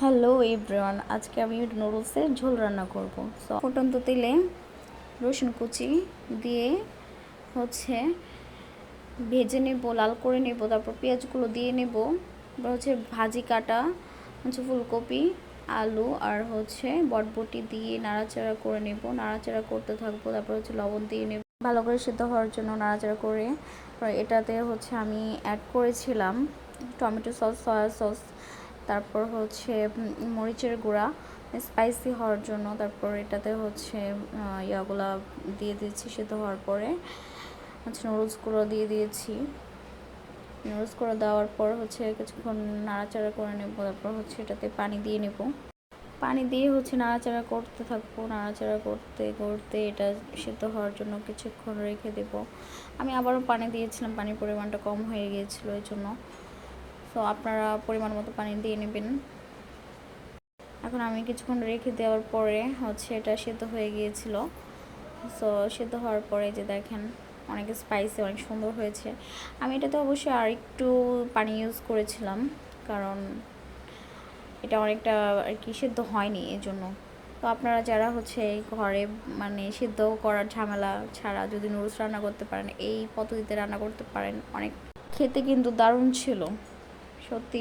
Hello everyone, আজকে আমি নুডলসের ঝোল রান্না করব। সো ফুটন্ত তেলে রসুন কুচি দিয়ে হচ্ছে ভেজে নেব, লাল করে নেব, তারপর পেঁয়াজগুলো দিয়ে নেব, তারপর হচ্ছে ভাজি কাটা হচ্ছে ফুলকপি, আলু আর হচ্ছে বটবটি দিয়ে নাড়াচাড়া করে নেব, নাড়াচাড়া করতে থাকবো। তারপর হচ্ছে লবণ দিয়ে নেব, ভালো করে সিদ্ধ হওয়ার জন্য নাড়াচাড়া করে। এটাতে হচ্ছে আমি অ্যাড করেছিলাম টমেটো সস, সয়া সস, তারপর হচ্ছে মরিচের গুঁড়া স্পাইসি হওয়ার জন্য। তারপর এটাতে হচ্ছে ইয়াগুলা দিয়ে দিয়েছি। সিদ্ধ হওয়ার পরে হচ্ছে নুডলসগুলো দিয়ে দিয়েছি। নুডলসগুলো দেওয়ার পর হচ্ছে কিছুক্ষণ নাড়াচাড়া করে নেব। তারপর হচ্ছে এটাতে পানি দিয়ে নেব, পানি দিয়ে হচ্ছে নাড়াচাড়া করতে থাকবো। নাড়াচাড়া করতে করতে এটা সিদ্ধ হওয়ার জন্য কিছুক্ষণ রেখে দেব। আমি আবারও পানি দিয়েছিলাম, পানির পরিমাণটা কম হয়ে গিয়েছিলো এই জন্য। তো আপনারা পরিমাণ মতো পানি দিয়ে নেবেন। এখন আমি কিছুক্ষণ রেখে দেওয়ার পরে হচ্ছে এটা সিদ্ধ হয়ে গিয়েছিল। সো সিদ্ধ হওয়ার পরে যে দেখেন অনেক স্পাইসি, অনেক সুন্দর হয়েছে। আমি এটাতে অবশ্যই আর একটু পানি ইউজ করেছিলাম, কারণ এটা অনেকটা আর কি সিদ্ধ হয়নি এই জন্য। তো আপনারা যারা হচ্ছে ঘরে মানে সিদ্ধ করার ঝামেলা ছাড়া যদি নুডলস রান্না করতে পারেন, এই পদ্ধতিতে রান্না করতে পারেন, অনেক খেতে কিন্তু দারুণ ছিল। সত্যি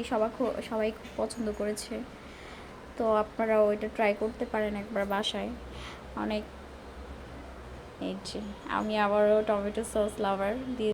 সবাই খুব পছন্দ করেছে। তো আপনারা ওইটা ট্রাই করতে পারেন একবার বাসায়। অনেক এই যে আমি আবারও টমেটো সস লাভার দিয়ে